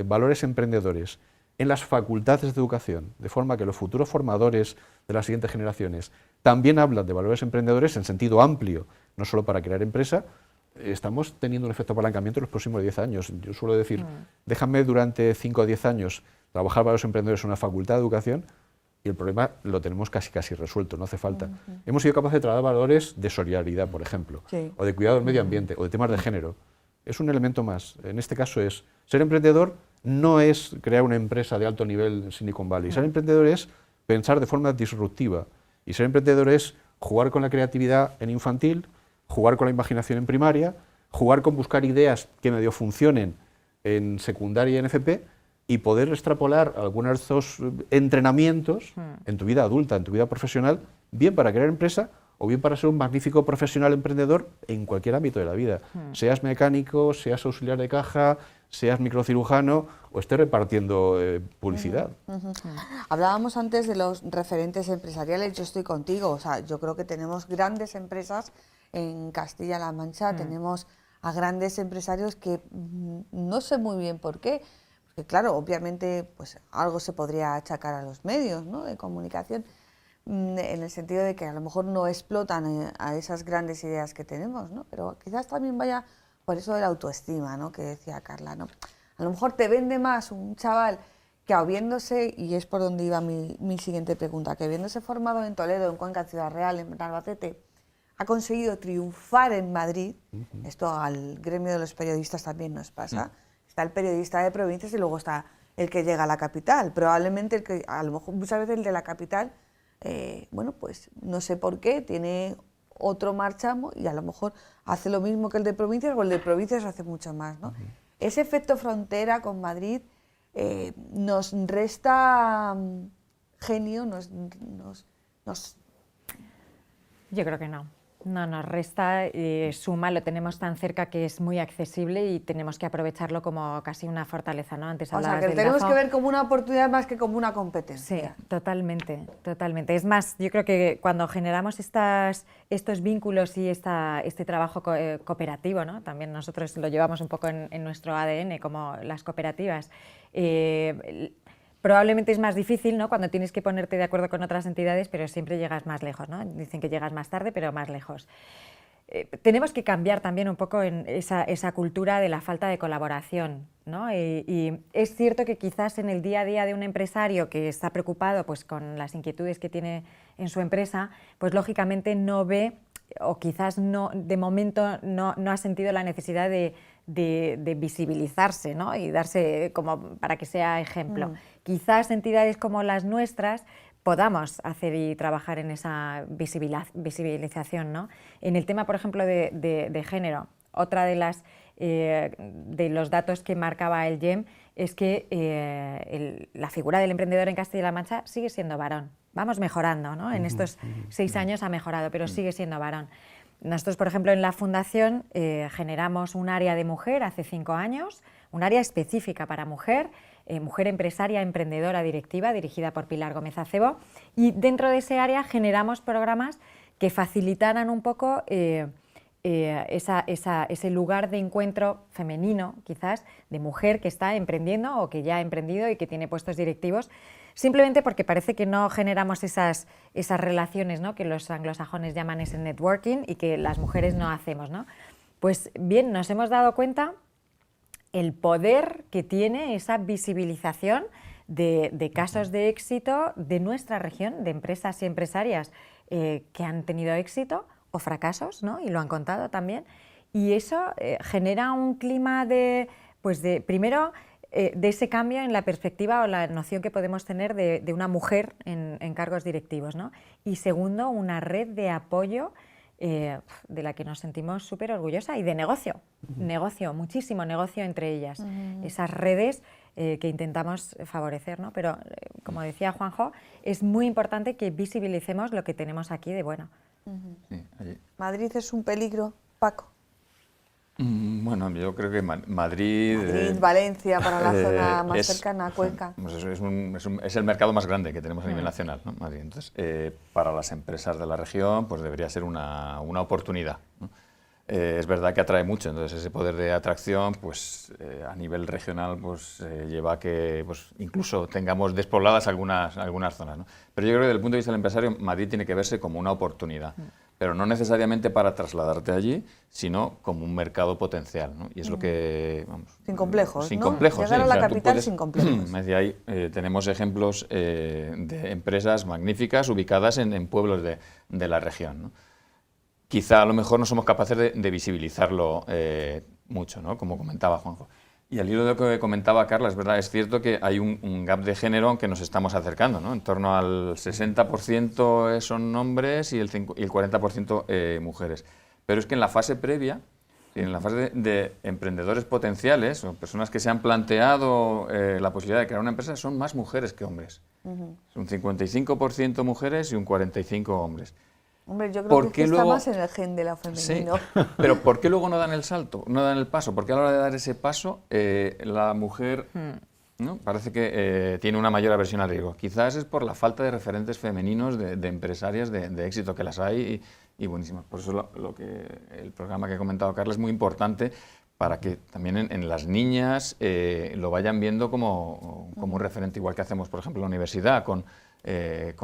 Speaker 5: valores emprendedores en las facultades de educación, de forma que los futuros formadores de las siguientes generaciones también hablan de valores emprendedores en sentido amplio, no solo para crear empresa, estamos teniendo un efecto de apalancamiento en los próximos 10 años. Yo suelo decir, déjame durante 5 o 10 años trabajar para los emprendedores en una facultad de educación y el problema lo tenemos casi resuelto, no hace falta. Hemos sido capaces de trasladar valores de solidaridad, por ejemplo, o de cuidado del medio ambiente, o de temas de género. Es un elemento más. En este caso es, ser emprendedor no es crear una empresa de alto nivel en Silicon Valley. Ser emprendedor es pensar de forma disruptiva. Y ser emprendedor es jugar con la creatividad en infantil, jugar con la imaginación en primaria, jugar con buscar ideas que medio funcionen en secundaria y en FP y poder extrapolar algunos de estos entrenamientos en tu vida adulta, en tu vida profesional, bien para crear empresa o bien para ser un magnífico profesional emprendedor en cualquier ámbito de la vida. Seas mecánico, seas auxiliar de caja, seas microcirujano o esté repartiendo publicidad.
Speaker 1: Hablábamos antes de los referentes empresariales, yo estoy contigo, o sea, yo creo que tenemos grandes empresas en Castilla-La Mancha, tenemos a grandes empresarios que no sé muy bien por qué, porque claro, obviamente pues algo se podría achacar a los medios, ¿no?, de comunicación, en el sentido de que a lo mejor no explotan a esas grandes ideas que tenemos, ¿no?, pero quizás también vaya por eso de la autoestima, ¿no?, que decía Carla, ¿no? A lo mejor te vende más un chaval que habiéndose, y es por donde iba mi siguiente pregunta, que habiéndose formado en Toledo, en Cuenca, en Ciudad Real, en Albacete, ha conseguido triunfar en Madrid. Esto al gremio de los periodistas también nos pasa. Está el periodista de provincias y luego está el que llega a la capital. Probablemente el que, a lo mejor muchas veces el de la capital, bueno, pues no sé por qué, tiene otro marchamo y a lo mejor hace lo mismo que el de provincias, o el de provincias hace mucho más, ¿no? Ese efecto frontera con Madrid nos resta genio,
Speaker 3: Yo creo que no. No nos resta, suma, lo tenemos tan cerca que es muy accesible y tenemos que aprovecharlo como casi una fortaleza, ¿no? Antes
Speaker 1: o sea,
Speaker 3: hablabas
Speaker 1: que
Speaker 3: del
Speaker 1: tenemos
Speaker 3: DAFO.
Speaker 1: que ver como una oportunidad más que como una competencia.
Speaker 3: Sí, totalmente, totalmente. Es más, yo creo que cuando generamos estos vínculos y este trabajo cooperativo, ¿no?, también nosotros lo llevamos un poco en nuestro ADN, como las cooperativas, probablemente es más difícil, ¿no?, cuando tienes que ponerte de acuerdo con otras entidades, pero siempre llegas más lejos, ¿no? Dicen que llegas más tarde, pero más lejos. Tenemos que cambiar también un poco en esa cultura de la falta de colaboración, ¿no? Y es cierto que quizás en el día a día de un empresario que está preocupado pues, con las inquietudes que tiene en su empresa, pues lógicamente no ve, o quizás no, de momento no ha sentido la necesidad de visibilizarse, ¿no?, y darse como para que sea ejemplo. Quizás entidades como las nuestras podamos hacer y trabajar en esa visibilización, ¿no? En el tema, por ejemplo, de género, otra de los datos que marcaba el GEM es que la figura del emprendedor en Castilla-La Mancha sigue siendo varón. Vamos mejorando, ¿no? En estos 6 años ha mejorado, pero sigue siendo varón. Nosotros, por ejemplo, en la Fundación generamos un área de mujer hace 5 años, un área específica para mujer, mujer empresaria, emprendedora, directiva, dirigida por Pilar Gómez Acebo, y dentro de ese área generamos programas que facilitaran un poco ese lugar de encuentro femenino, quizás, de mujer que está emprendiendo o que ya ha emprendido y que tiene puestos directivos, simplemente porque parece que no generamos esas relaciones, ¿no?, que los anglosajones llaman ese networking y que las mujeres no hacemos, ¿no? Pues bien, nos hemos dado cuenta el poder que tiene esa visibilización de casos de éxito de nuestra región, de empresas y empresarias que han tenido éxito o fracasos, ¿no?, y lo han contado también, y eso genera un clima primero, de ese cambio en la perspectiva o la noción que podemos tener de una mujer en cargos directivos, ¿no? Y segundo, una red de apoyo de la que nos sentimos súper orgullosa, y de negocio, muchísimo negocio entre ellas, esas redes que intentamos favorecer, ¿no? Pero, como decía Juanjo, es muy importante que visibilicemos lo que tenemos aquí de bueno.
Speaker 4: Sí,
Speaker 1: ¿Madrid es un peligro, Paco?
Speaker 4: Bueno, yo creo que Madrid...
Speaker 1: Valencia, para la zona más cercana, Cuenca.
Speaker 4: Pues es el mercado más grande que tenemos a nivel nacional, ¿no?, Madrid. Entonces, para las empresas de la región, pues debería ser una oportunidad, ¿no? Es verdad que atrae mucho, entonces ese poder de atracción, pues a nivel regional, pues lleva a que pues, incluso tengamos despobladas algunas zonas, ¿no? Pero yo creo que desde el punto de vista del empresario, Madrid tiene que verse como una oportunidad. Pero no necesariamente para trasladarte allí, sino como un mercado potencial, ¿no? Y es lo que... Vamos,
Speaker 1: sin complejos,
Speaker 4: sin
Speaker 1: ¿no?
Speaker 4: complejos,
Speaker 1: llegar
Speaker 4: sí.
Speaker 1: a la
Speaker 4: O sea,
Speaker 1: capital sin complejos.
Speaker 4: Me decía ahí, tenemos ejemplos de empresas magníficas ubicadas en pueblos de la región, ¿no? Quizá a lo mejor no somos capaces de visibilizarlo mucho, ¿no?, como comentaba Juanjo. Y al hilo de lo que comentaba Carla, es verdad, es cierto que hay un gap de género que nos estamos acercando, ¿no? En torno al 60% son hombres y el 40% mujeres. Pero es que en la fase previa, en la fase de emprendedores potenciales o personas que se han planteado la posibilidad de crear una empresa, son más mujeres que hombres. Es un 55% mujeres y un 45% hombres.
Speaker 1: Hombre, yo creo que está
Speaker 4: luego,
Speaker 1: más en el gen de la femenino.
Speaker 4: Sí, pero ¿por qué luego no dan el salto, no dan el paso? Porque a la hora de dar ese paso, la mujer ¿no? Parece que tiene una mayor aversión al riesgo. Quizás es por la falta de referentes femeninos de empresarias de éxito, que las hay y buenísimas. Por eso el programa que ha comentado Carla es muy importante para que también en las niñas lo vayan viendo como un referente, igual que hacemos, por ejemplo, en la universidad con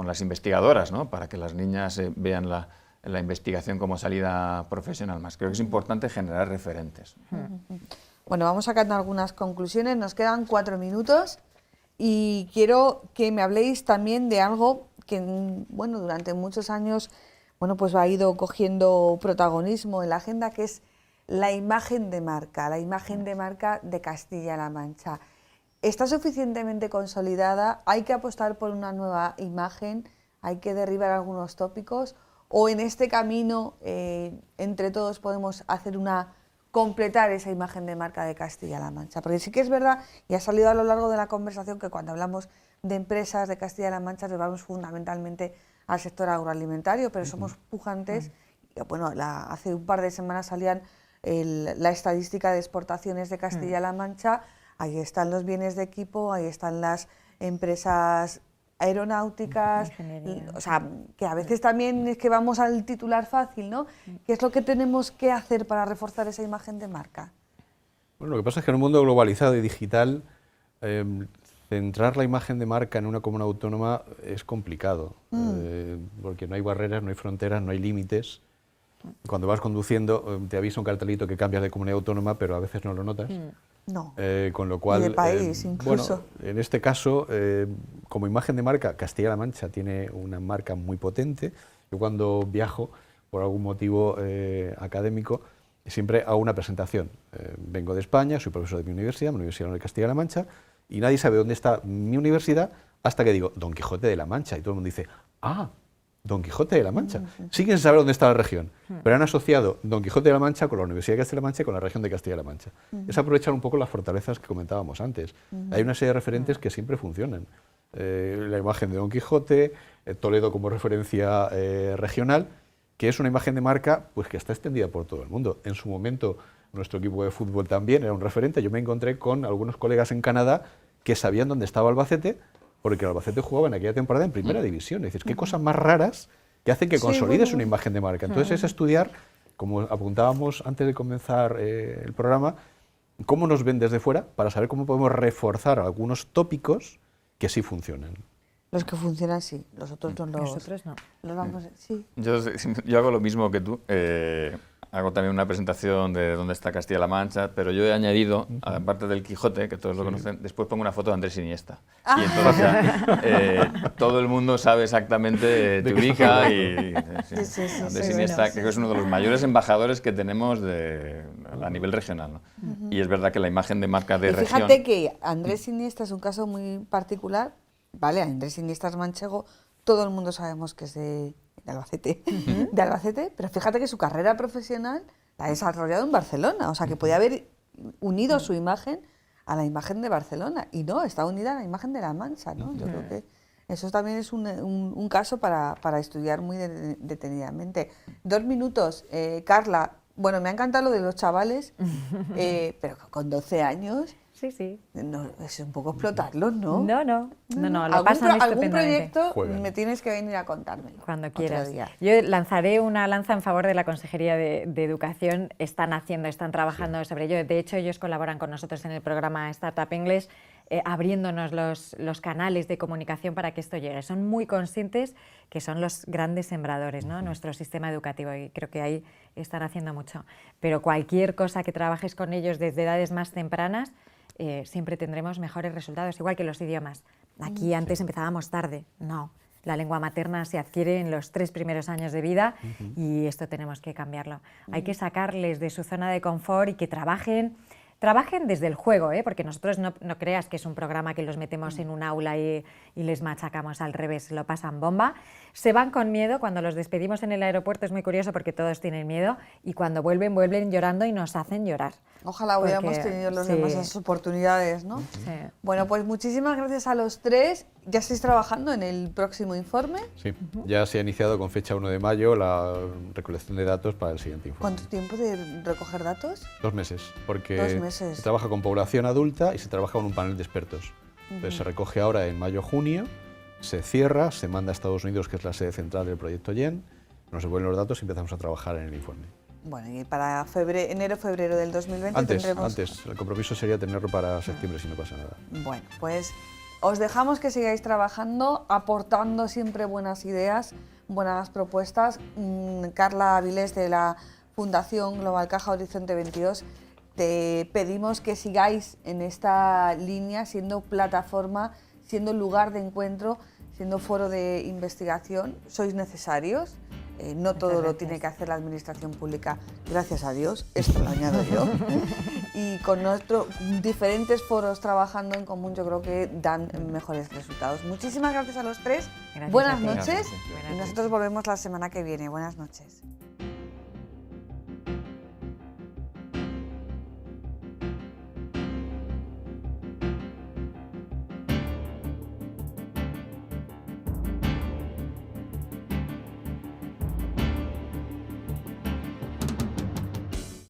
Speaker 4: las investigadoras, ¿no? Para que las niñas vean la investigación como salida profesional más. Creo que es importante generar referentes.
Speaker 1: Bueno, vamos sacando algunas conclusiones, nos quedan 4 minutos y quiero que me habléis también de algo que, bueno, durante muchos años, bueno, pues ha ido cogiendo protagonismo en la agenda, que es la imagen de marca de Castilla-La Mancha. ¿Está suficientemente consolidada? ¿Hay que apostar por una nueva imagen? ¿Hay que derribar algunos tópicos? ¿O en este camino, entre todos, podemos completar esa imagen de marca de Castilla-La Mancha? Porque sí que es verdad, y ha salido a lo largo de la conversación, que cuando hablamos de empresas de Castilla-La Mancha nos vamos fundamentalmente al sector agroalimentario, pero somos pujantes. Bueno, hace un par de semanas salían la estadística de exportaciones de Castilla-La Mancha. Ahí están los bienes de equipo, ahí están las empresas aeronáuticas, o sea, que a veces también es que vamos al titular fácil, ¿no? ¿Qué es lo que tenemos que hacer para reforzar esa imagen de marca?
Speaker 5: Bueno, lo que pasa es que en un mundo globalizado y digital, centrar la imagen de marca en una comuna autónoma es complicado, porque no hay barreras, no hay fronteras, no hay límites. Cuando vas conduciendo te avisa un cartelito que cambias de comunidad autónoma, pero a veces no lo notas.
Speaker 1: No.
Speaker 5: Con lo cual,
Speaker 1: y de país, incluso.
Speaker 5: Bueno, en este caso, como imagen de marca, Castilla-La Mancha tiene una marca muy potente. Yo cuando viajo, por algún motivo académico, siempre hago una presentación. Vengo de España, soy profesor de mi universidad de Castilla-La Mancha, y nadie sabe dónde está mi universidad hasta que digo Don Quijote de la Mancha, y todo el mundo dice, ¡ah! Don Quijote de la Mancha. Siguen sin saber dónde está la región, pero han asociado Don Quijote de la Mancha con la Universidad de Castilla-La Mancha y con la región de Castilla-La Mancha. Es aprovechar un poco las fortalezas que comentábamos antes. Hay una serie de referentes que siempre funcionan. La imagen de Don Quijote, Toledo como referencia regional, que es una imagen de marca pues, que está extendida por todo el mundo. En su momento, nuestro equipo de fútbol también era un referente. Yo me encontré con algunos colegas en Canadá que sabían dónde estaba Albacete, porque el Albacete jugaba en aquella temporada en primera división. Es decir, qué cosas más raras que hacen que consolides una imagen de marca. Entonces es estudiar, como apuntábamos antes de comenzar el programa, cómo nos ven desde fuera para saber cómo podemos reforzar algunos tópicos que sí funcionan.
Speaker 1: Los que funcionan sí, los otros no
Speaker 3: Nosotros no.
Speaker 1: los vamos sí.
Speaker 4: Yo hago lo mismo que tú. Hago también una presentación de dónde está Castilla-La Mancha, pero yo he añadido, aparte del Quijote, que todos lo conocen, después pongo una foto de Andrés Iniesta. Y entonces ya, todo el mundo sabe exactamente, te ubica y Andrés Iniesta, que es uno de los mayores embajadores que tenemos a nivel regional, ¿no? Y es verdad que la imagen de marca de región...
Speaker 1: Fíjate que Andrés Iniesta es un caso muy particular, ¿vale? Andrés Iniesta es manchego, todo el mundo sabemos que es de Albacete, pero fíjate que su carrera profesional la ha desarrollado en Barcelona, o sea que podía haber unido su imagen a la imagen de Barcelona, y no, está unida a la imagen de La Mancha, ¿no? Yo creo que eso también es un caso para estudiar muy detenidamente. 2 minutos, Carla. Bueno, me ha encantado lo de los chavales, pero con 12 años...
Speaker 3: Sí.
Speaker 1: No, es un poco explotarlos, ¿no?
Speaker 3: No, lo pasan estupendamente.
Speaker 1: Algún proyecto
Speaker 5: Juegan.
Speaker 1: me tienes que venir a contármelo.
Speaker 3: Cuando quieras.
Speaker 1: Día.
Speaker 3: Yo lanzaré una lanza en favor de la Consejería de Educación. Están trabajando sobre ello. De hecho, ellos colaboran con nosotros en el programa Startup English, abriéndonos los canales de comunicación para que esto llegue. Son muy conscientes que son los grandes sembradores, ¿no? Nuestro sistema educativo, y creo que ahí están haciendo mucho. Pero cualquier cosa que trabajes con ellos desde edades más tempranas, siempre tendremos mejores resultados, igual que los idiomas. Aquí antes empezábamos tarde, no. La lengua materna se adquiere en los 3 primeros años de vida y esto tenemos que cambiarlo. Hay que sacarles de su zona de confort y que trabajen desde el juego, porque nosotros no creas que es un programa que los metemos en un aula y les machacamos, al revés, lo pasan bomba. Se van con miedo, cuando los despedimos en el aeropuerto es muy curioso porque todos tienen miedo, y cuando vuelven llorando y nos hacen llorar.
Speaker 1: Ojalá hubiéramos tenido los demás esas oportunidades, ¿no?
Speaker 3: Sí.
Speaker 1: Bueno, pues muchísimas gracias a los 3. ¿Ya estáis trabajando en el próximo informe?
Speaker 5: Sí, ya se ha iniciado con fecha 1 de mayo la recolección de datos para el siguiente informe.
Speaker 1: ¿Cuánto tiempo de recoger datos?
Speaker 5: 2 meses, porque
Speaker 1: 2 meses.
Speaker 5: se trabaja con población adulta y se trabaja con un panel de expertos. Entonces se recoge ahora en mayo-junio, se cierra, se manda a Estados Unidos, que es la sede central del proyecto JEN, nos devuelven los datos y empezamos a trabajar en el informe.
Speaker 1: Bueno, y para enero-febrero del 2020
Speaker 5: Antes,
Speaker 1: tendremos...
Speaker 5: antes, el compromiso sería tenerlo para septiembre si no pasa nada.
Speaker 1: Bueno, pues os dejamos que sigáis trabajando, aportando siempre buenas ideas, buenas propuestas. Carla Avilés, de la Fundación Global Caja Horizonte 22, te pedimos que sigáis en esta línea, siendo plataforma, siendo lugar de encuentro, siendo foro de investigación. Sois necesarios. No todo lo tiene que hacer la administración pública, gracias a Dios, esto lo añado yo. Y con nuestros diferentes foros trabajando en común, yo creo que dan mejores resultados. Muchísimas gracias a los tres.
Speaker 3: Gracias
Speaker 1: Buenas
Speaker 3: a ti.
Speaker 1: noches.
Speaker 4: Gracias.
Speaker 1: Y nosotros volvemos la semana que viene. Buenas noches.